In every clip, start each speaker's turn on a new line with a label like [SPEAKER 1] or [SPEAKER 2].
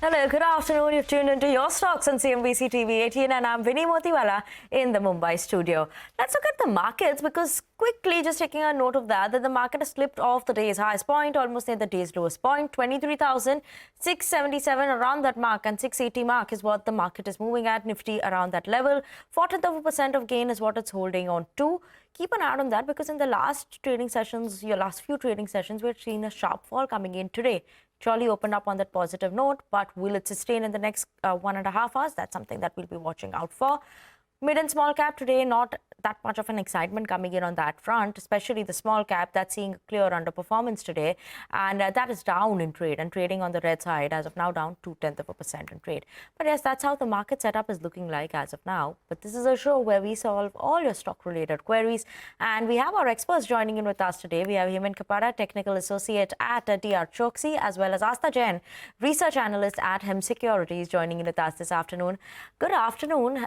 [SPEAKER 1] Hello, good afternoon. You've tuned into your stocks on CNBC-TV18 and I'm Vinny Motiwala in the Mumbai studio. Let's look at the markets because quickly just taking a note of that the market has slipped off the day's highest point, almost near the day's lowest point, 23,677 around that mark and 680 mark is what the market is moving at. Nifty around that level. 0.4% of gain is what it's holding on to. Keep an eye on that because in the last few trading sessions, we've seen a sharp fall coming in today. Surely opened up on that positive note, but will it sustain in the next 1.5 hours? That's something that we'll be watching out for. Mid and small cap today, not that much of an excitement coming in on that front, especially the small cap that's seeing clear underperformance today. And that is down in trade and trading on the red side as of now, down 0.2% in trade. But yes, that's how the market setup is looking like as of now. But this is a show where we solve all your stock related queries. And we have our experts joining in with us today. We have Hemen Kapadia, Technical Associate at DR Choksey, as well as Astha Jain, Research Analyst at HEM Securities, joining in with us this afternoon. Good afternoon.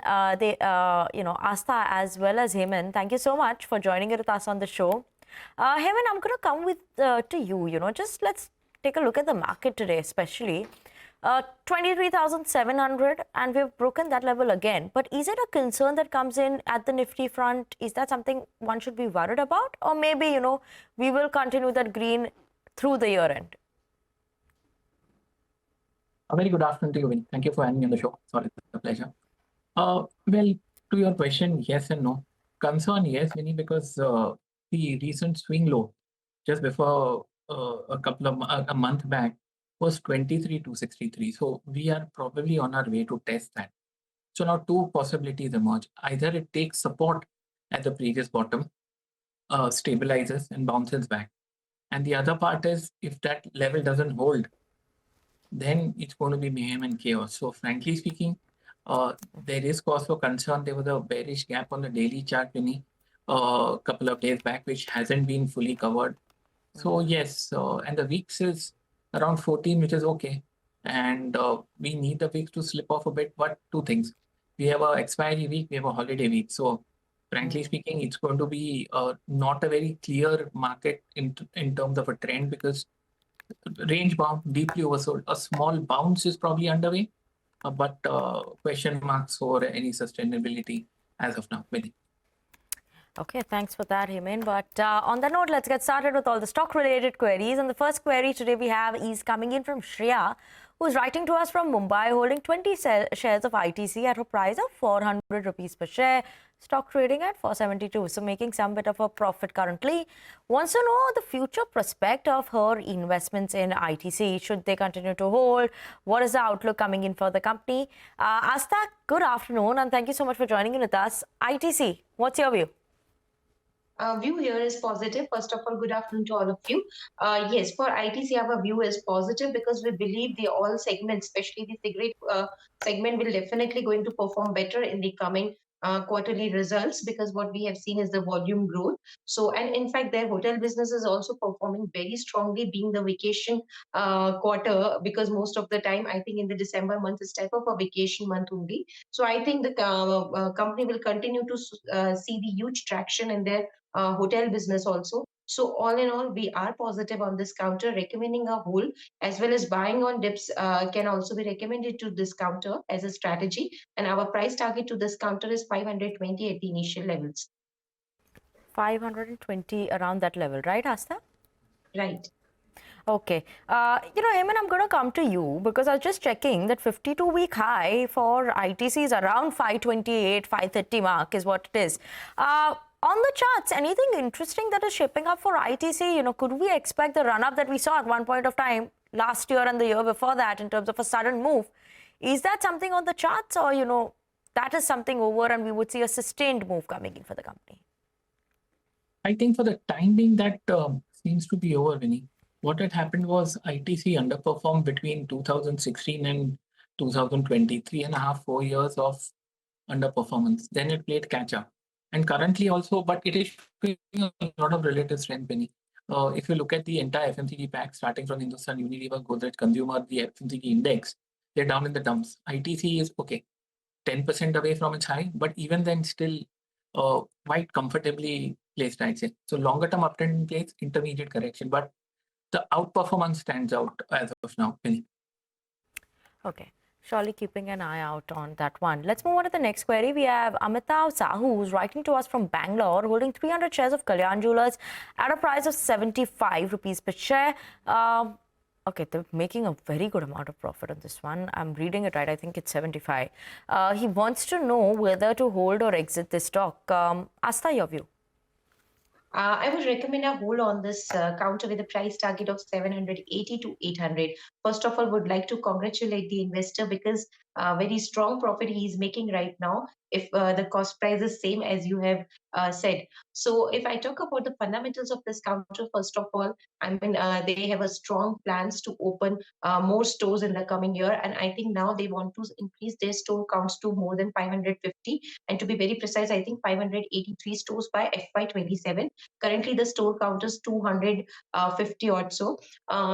[SPEAKER 1] Astha as well as Hemen, thank you so much for joining with us on the show. Hemen, I'm going to come with to you. Just let's take a look at the market today, especially 23,700, and we've broken that level again. But is it a concern that comes in at the Nifty front? Is that something one should be worried about, or maybe we will continue that green through the year end?
[SPEAKER 2] A very good afternoon to you, Vinny. Thank you for having me on the show. Sorry, it's a pleasure. Well, to your question, yes and no. Concern, yes, Vinny, because the recent swing low just before a month back was 23,263. So we are probably on our way to test that. So now two possibilities emerge. Either it takes support at the previous bottom, stabilizes and bounces back. And the other part is if that level doesn't hold, then it's going to be mayhem and chaos. So frankly speaking, there is cause for concern. There was a bearish gap on the daily chart, Vinny, a couple of days back, which hasn't been fully covered. So yes, and the weeks is around 14, which is okay. And we need the weeks to slip off a bit. But two things. We have an expiry week, we have a holiday week. So frankly speaking, it's going to be not a very clear market in terms of a trend because range bound, deeply oversold. A small bounce is probably underway. But question marks for any sustainability as of now.
[SPEAKER 1] Okay, thanks for that, Hemen. But on that note, let's get started with all the stock-related queries. And the first query today we have is coming in from Shreya, who's writing to us from Mumbai, holding 20 shares of ITC at a price of 400 rupees per share. Stock trading at 472, so making some bit of a profit currently. Wants to know the future prospect of her investments in ITC. Should they continue to hold? What is the outlook coming in for the company? Astha, good afternoon, and thank you so much for joining in with us. ITC, what's your view?
[SPEAKER 3] Our view here is positive. First of all, good afternoon to all of you. Yes, for ITC, our view is positive because we believe the oil segment, especially the cigarette segment, will definitely going to perform better in the coming quarterly results because what we have seen is the volume growth. So, and in fact, their hotel business is also performing very strongly, being the vacation quarter, because most of the time, I think in the December month is type of a vacation month only. So I think the company will continue to see the huge traction in their hotel business also. So all in all, we are positive on this counter, recommending a hold as well as buying on dips can also be recommended to this counter as a strategy. And our price target to this counter is 520 at the initial levels.
[SPEAKER 1] 520 around that level, right, Astha?
[SPEAKER 3] Right.
[SPEAKER 1] Okay. Hemen, I'm going to come to you because I was just checking that 52-week high for ITC is around 528, 530 mark is what it is. On the charts, anything interesting that is shaping up for ITC? Could we expect the run-up that we saw at one point of time last year and the year before that in terms of a sudden move? Is that something on the charts or, that is something over and we would see a sustained move coming in for the company?
[SPEAKER 2] I think for the time being that seems to be over, Vinny. What had happened was ITC underperformed between 2016 and 2020, 3.5, 4 years of underperformance. Then it played catch up. And currently also, but it is showing a lot of relative strength, Penny. If you look at the entire FMCG pack, starting from Hindustan Unilever, Godrej Consumer, the FMCG index, they're down in the dumps. ITC is okay, 10% away from its high, but even then still quite comfortably placed, I'd say. So longer term uptrend in place, intermediate correction, but the outperformance stands out as of now, Penny.
[SPEAKER 1] Okay. Surely keeping an eye out on that one. Let's move on to the next query. We have Amitav Sahu, who's writing to us from Bangalore, holding 300 shares of Kalyan Jewelers at a price of 75 rupees per share. Okay, they're making a very good amount of profit on this one. I'm reading it right. I think it's 75. He wants to know whether to hold or exit this stock. Astha, your view?
[SPEAKER 3] I would recommend a hold on this counter with a price target of 780 to 800. First of all, would like to congratulate the investor because very strong profit he is making right now if the cost price is same as you have said. So if I talk about the fundamentals of this counter, first of all, I mean, they have a strong plans to open more stores in the coming year. And I think now they want to increase their store counts to more than 550. And to be very precise, I think 583 stores by FY27. Currently, the store count is 250 or so.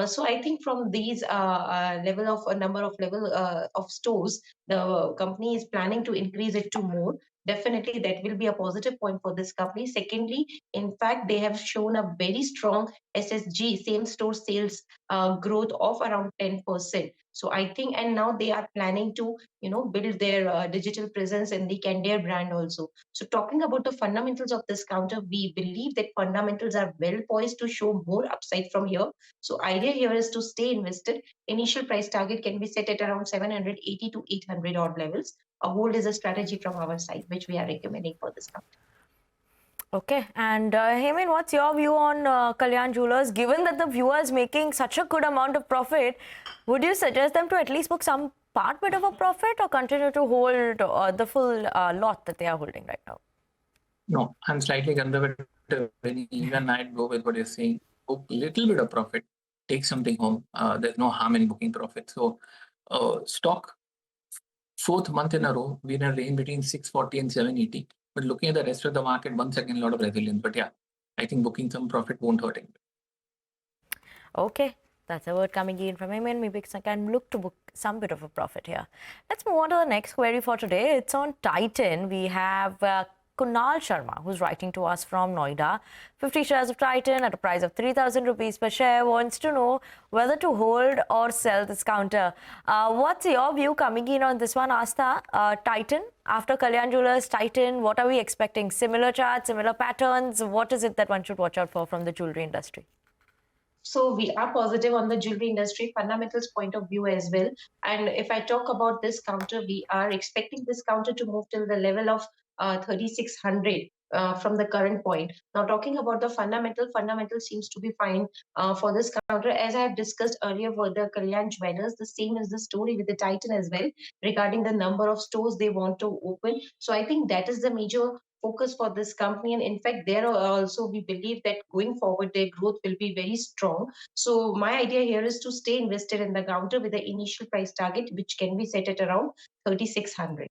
[SPEAKER 3] So I think from these level of a number of level of stores, the company is planning to increase it to more. Definitely, that will be a positive point for this company. Secondly, in fact, they have shown a very strong SSG, same store sales growth of around 10%. So I think, and now they are planning to, build their digital presence in the Candier brand also. So talking about the fundamentals of this counter, we believe that fundamentals are well poised to show more upside from here. So idea here is to stay invested. Initial price target can be set at around 780 to 800 odd levels. A hold is a strategy from our side, which we are recommending for this counter.
[SPEAKER 1] Okay, and Hemen, what's your view on Kalyan Jewelers? Given that the viewer is making such a good amount of profit, would you suggest them to at least book some bit of a profit or continue to hold the full lot that they are holding right now?
[SPEAKER 2] No, I'm slightly conservative. Even I'd go with what you're saying. Book a little bit of profit, take something home. There's no harm in booking profit. So, stock, fourth month in a row, we're in a range between 640 and 780. But looking at the rest of the market, once again, a lot of resilience. But yeah, I think booking some profit won't hurt it.
[SPEAKER 1] Okay, that's a word coming in from Hemen. Maybe I can look to book some bit of a profit here. Let's move on to the next query for today. It's on Titan. We have Kunal Sharma, who's writing to us from Noida. 50 shares of Titan at a price of 3,000 rupees per share, wants to know whether to hold or sell this counter. What's your view coming in on this one, Astha? Titan, after Kalyan Jewelers, Titan, what are we expecting? Similar charts, similar patterns? What is it that one should watch out for from the jewelry industry?
[SPEAKER 3] So we are positive on the jewelry industry fundamentals point of view as well. And if I talk about this counter, we are expecting this counter to move till the level of 3,600 from the current point. Now, talking about the fundamental seems to be fine for this counter. As I have discussed earlier for the Kalyan Jewelers, the same is the story with the Titan as well regarding the number of stores they want to open. So I think that is the major focus for this company, and in fact there also we believe that going forward their growth will be very strong. So my idea here is to stay invested in the counter with the initial price target which can be set at around 3,600.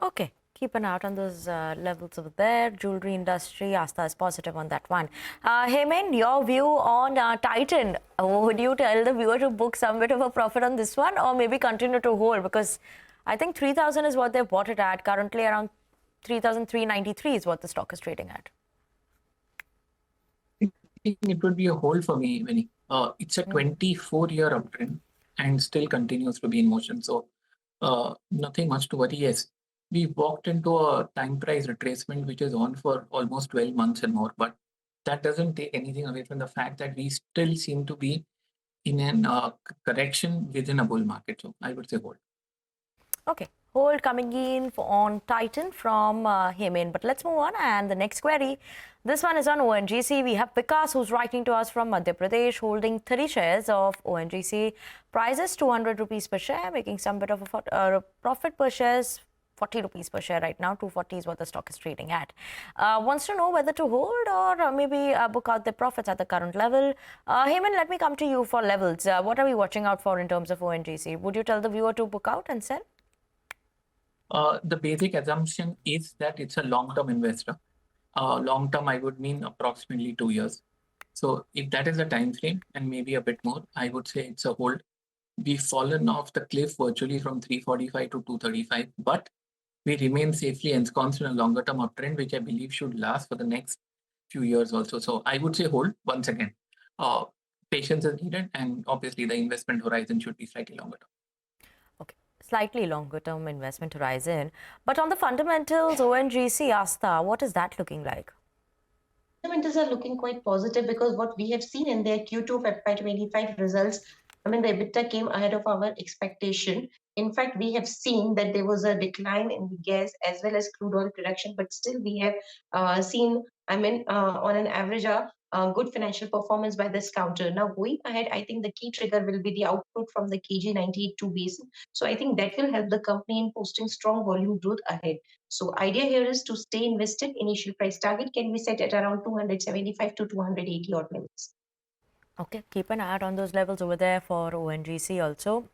[SPEAKER 1] Okay, keep an eye out on those levels over there. Jewelry industry, Astha is positive on that one. Hemen, your view on Titan. Would you tell the viewer to book some bit of a profit on this one or maybe continue to hold? Because I think 3,000 is what they bought it at. Currently around 3,393 is what the stock is trading at.
[SPEAKER 2] I think it would be a hold for me, Vinny. It's a 24-year uptrend and still continues to be in motion. So nothing much to worry. Yes, we walked into a time price retracement which is on for almost 12 months and more. But that doesn't take anything away from the fact that we still seem to be in an correction within a bull market. So I would say hold.
[SPEAKER 1] Okay, hold coming in on Titan from Hemen. But let's move on. And the next query, this one is on ONGC. We have Vikas, who's writing to us from Madhya Pradesh, holding 30 shares of ONGC. Price is 200 rupees per share, making some bit of a profit per share. 40 rupees per share right now. 240 is what the stock is trading at. Wants to know whether to hold or maybe book out the profits at the current level. Hemen, let me come to you for levels. What are we watching out for in terms of ONGC? Would you tell the viewer to book out and sell?
[SPEAKER 2] The basic assumption is that it's a long-term investor. Long-term, I would mean approximately 2 years. So if that is the time frame and maybe a bit more, I would say it's a hold. We've fallen off the cliff virtually from 345 to 235, but we remain safely ensconced in a longer-term uptrend, which I believe should last for the next few years also. So I would say hold once again. Patience is needed, and obviously the investment horizon should be slightly longer term.
[SPEAKER 1] slightly longer term investment horizon. But on the fundamentals, ONGC, Astha, what is that looking like?
[SPEAKER 3] Fundamentals are looking quite positive because what we have seen in their Q2 of FY25 results, I mean, the EBITDA came ahead of our expectation. In fact, we have seen that there was a decline in the gas as well as crude oil production, but still we have seen, on an average, good financial performance by this counter. Now, going ahead, I think the key trigger will be the output from the KG98-2 basin. So I think that will help the company in posting strong volume growth ahead. So idea here is to stay invested. Initial price target can be set at around 275 to 280 odd levels.
[SPEAKER 1] Okay, keep an eye on those levels over there for ONGC also.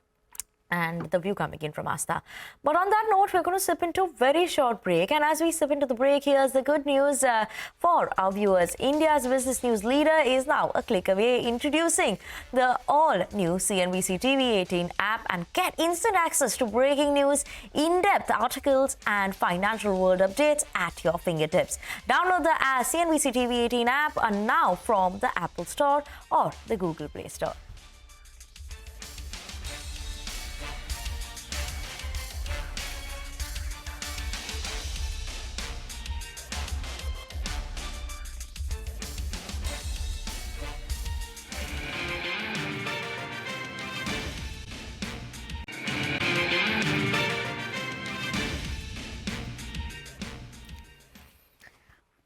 [SPEAKER 1] And the view coming in from Astha. But on that note, we're going to slip into a very short break. And as we slip into the break, here's the good news for our viewers. India's business news leader is now a click away, introducing the all-new CNBC TV18 app, and get instant access to breaking news, in-depth articles and financial world updates at your fingertips. Download the CNBC TV18 app now from the Apple Store or the Google Play Store.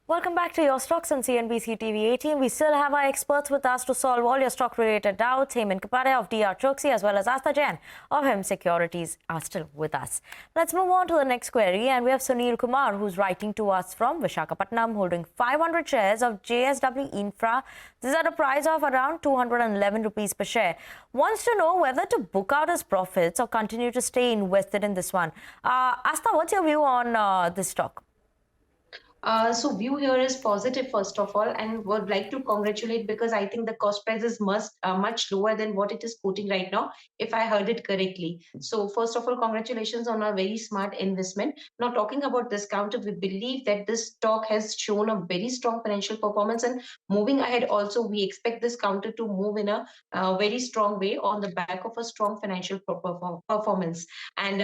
[SPEAKER 1] Welcome back to Your Stocks on CNBC TV18. We still have our experts with us to solve all your stock-related doubts. Hemen Kapadia of DR Choksey as well as Astha Jain of HEM Securities are still with us. Let's move on to the next query, and we have Sunil Kumar, who's writing to us from Visakhapatnam, holding 500 shares of JSW Infra. This is at a price of around 211 rupees per share. Wants to know whether to book out his profits or continue to stay invested in this one. Astha, what's your view on this stock?
[SPEAKER 3] So view here is positive, first of all, and would like to congratulate because I think the cost price is much lower than what it is quoting right now, if I heard it correctly. So first of all, congratulations on a very smart investment. Now talking about this counter, we believe that this stock has shown a very strong financial performance, and moving ahead also, we expect this counter to move in a very strong way on the back of a strong financial performance. And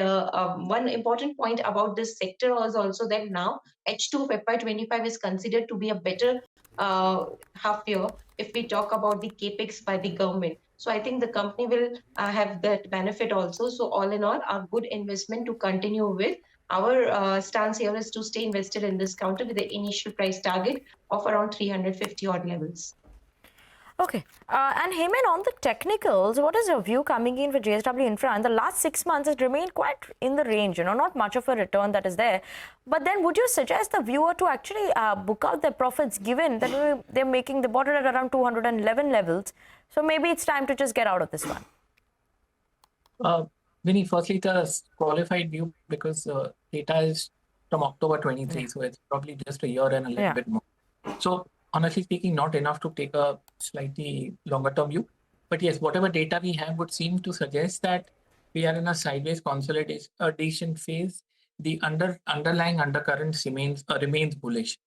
[SPEAKER 3] one important point about this sector was also that now H2 of FY25 is considered to be a better half year if we talk about the capex by the government. So I think the company will have that benefit also. So all in all, a good investment to continue with. Our stance here is to stay invested in this counter with the initial price target of around 350 odd levels.
[SPEAKER 1] Okay. And Hemen, on the technicals, what is your view coming in for JSW Infra? In the last 6 months, has remained quite in the range, not much of a return that is there. But then would you suggest the viewer to actually book out their profits, given that they bought it at around 211 levels? So maybe it's time to just get out of this one.
[SPEAKER 2] Vinny, firstly, it's a qualified view because data is from October 23, so it's probably just a year and a little bit more. So honestly speaking, not enough to take a slightly longer term view. But yes, whatever data we have would seem to suggest that we are in a sideways consolidation phase. The underlying undercurrent remains bullish.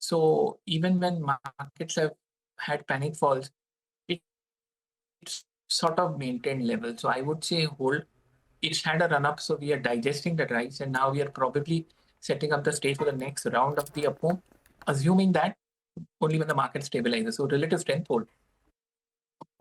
[SPEAKER 2] So even when markets have had panic falls, it's sort of maintained level. So I would say hold. It's had a run up, so we are digesting the rise, and now we are probably setting up the stage for the next round of the up move, assuming that only when the market stabilizes. So relative strength hold.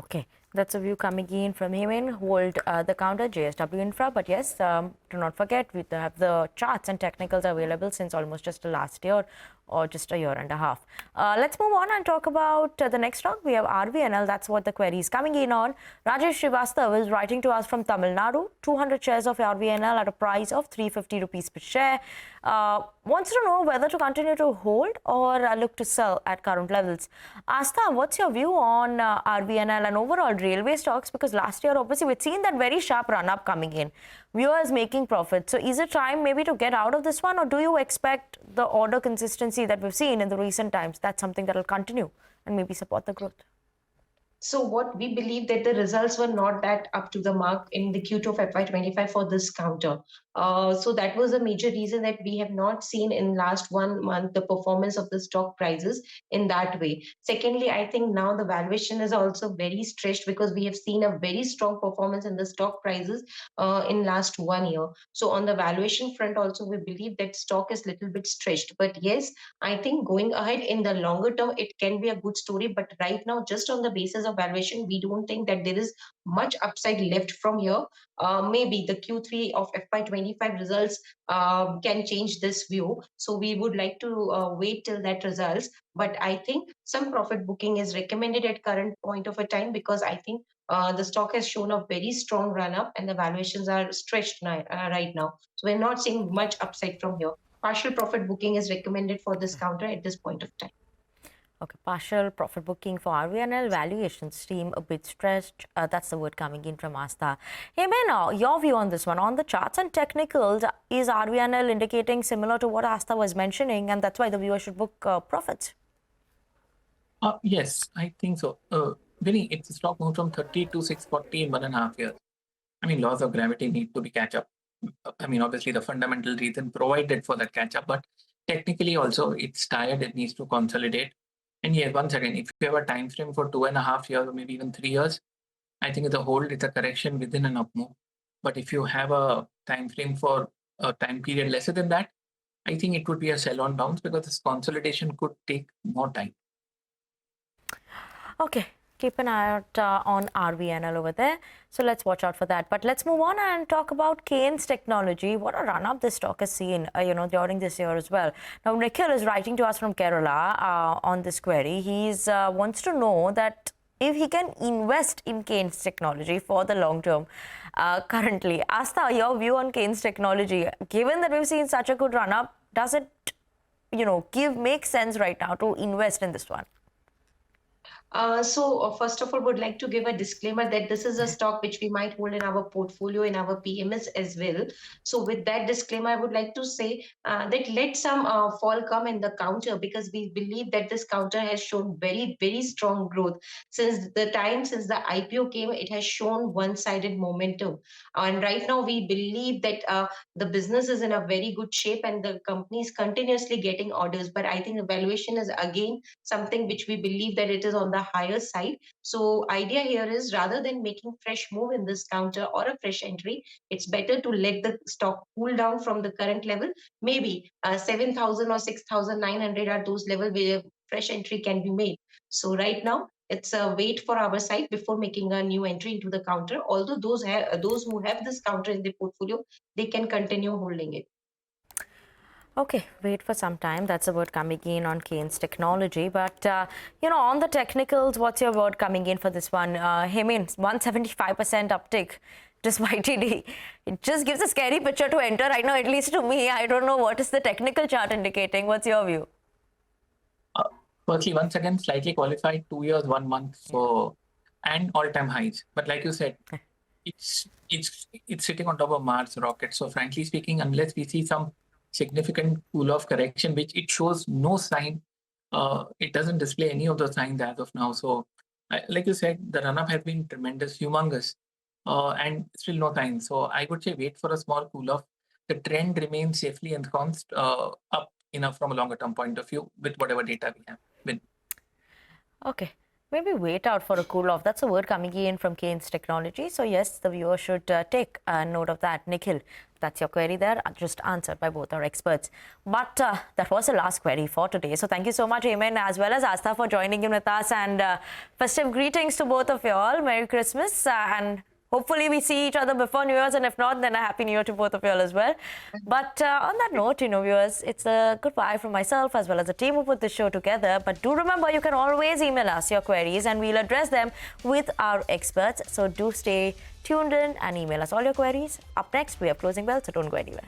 [SPEAKER 1] Okay, that's a view coming in from Hemen. Hold the counter, JSW Infra. But yes, do not forget, we have the charts and technicals available since almost just the last year or just a year and a half. Let's move on and talk about the next stock. We have RVNL. That's what the query is coming in on. Rajesh Srivastav is writing to us from Tamil Nadu. 200 shares of RVNL at a price of 350 rupees per share. Wants to know whether to continue to hold or look to sell at current levels. Astha, what's your view on RVNL and overall railway stocks? Because last year, obviously, we've seen that very sharp run-up coming in. Viewers making profits. So is it time maybe to get out of this one, or do you expect the order consistency that we've seen in the recent times, that's something that will continue and maybe support the growth?
[SPEAKER 3] So what we believe that the results were not that up to the mark in the Q2 of FY25 for this counter. So that was a major reason that we have not seen in last 1 month the performance of the stock prices in that way. Secondly, I think now the valuation is also very stretched because we have seen a very strong performance in the stock prices in last 1 year. So on the valuation front also, we believe that stock is little bit stretched. But yes, I think going ahead in the longer term, it can be a good story. But right now, just on the basis of valuation, we don't think that there is much upside left from here. Maybe the Q3 of FY25 results can change this view. So we would like to wait till that results. But I think some profit booking is recommended at current point of a time because I think the stock has shown a very strong run up and the valuations are stretched right now. So we're not seeing much upside from here. Partial profit booking is recommended for this counter at this point of time.
[SPEAKER 1] Okay, partial profit booking for RVNL, valuations seem a bit stretched. That's the word coming in from Astha. Hey, man, your view on this one. On the charts and technicals, is RVNL indicating similar to what Astha was mentioning, and that's why the viewer should book profits?
[SPEAKER 2] Yes, I think so. Vinny, it's a stock moved from 30 to 640 in 1.5 years. I mean, laws of gravity need to be catch up. I mean, obviously the fundamental reason provided for that catch up, but technically also it's tired, it needs to consolidate. And yes, once again, if you have a time frame for 2.5 years or maybe even 3 years, I think it's a hold, it's a correction within an up move. But if you have a time frame for a time period lesser than that, I think it would be a sell on bounce because this consolidation could take more time.
[SPEAKER 1] Okay, keep an eye out on RVNL over there. So let's watch out for that. But let's move on and talk about Kaynes Technology. What a run up this stock has seen, during this year as well. Now, Nikhil is writing to us from Kerala on this query. He wants to know that if he can invest in Kaynes Technology for the long term currently. Astha, your view on Kaynes Technology, given that we've seen such a good run up, does it, make sense right now to invest in this one?
[SPEAKER 3] First of all, would like to give a disclaimer that this is a stock which we might hold in our portfolio, in our PMS as well. So with that disclaimer, I would like to say that let some fall come in the counter because we believe that this counter has shown very, very strong growth. Since the IPO came, it has shown one-sided momentum. And right now, we believe that the business is in a very good shape and the company is continuously getting orders. But I think the valuation is again something which we believe that it is on the higher side. So idea here is rather than making fresh move in this counter or a fresh entry, it's better to let the stock cool down from the current level. Maybe 7,000 or 6,900 are those levels where fresh entry can be made. So right now, it's a wait for our side before making a new entry into the counter. Although those who have this counter in their portfolio, they can continue holding it.
[SPEAKER 1] Okay, wait for some time. That's a word coming in on Kaynes Technology. But, on the technicals, what's your word coming in for this one? Hemen, 175% uptick, just YTD. It just gives a scary picture to enter right now, at least to me. I don't know what is the technical chart indicating. What's your view?
[SPEAKER 2] Firstly, once again, slightly qualified, 2 years, 1 month, and all-time highs. But like you said, it's sitting on top of Mars rocket. So frankly speaking, unless we see some significant cool-off correction, which it shows no sign, it doesn't display any of those signs as of now. So like you said, the run-up has been tremendous, humongous, and still no time. So I would say wait for a small cool-off. The trend remains safely ensconced up enough from a longer-term point of view with whatever data we have.
[SPEAKER 1] Okay. Maybe wait out for a cool-off. That's a word coming in from Kaynes Technology. So yes, the viewer should take note of that. Nikhil, that's your query there, just answered by both our experts. But that was the last query for today. So thank you so much, Hemen, as well as Astha, for joining in with us. And festive greetings to both of you all. Merry Christmas. And hopefully we see each other before New Year's. And if not, then a Happy New Year to both of you all as well. But on that note, viewers, it's a goodbye from myself as well as the team who put this show together. But do remember, you can always email us your queries and we'll address them with our experts. So do stay tuned in and email us all your queries. Up next, we have closing bell, so don't go anywhere.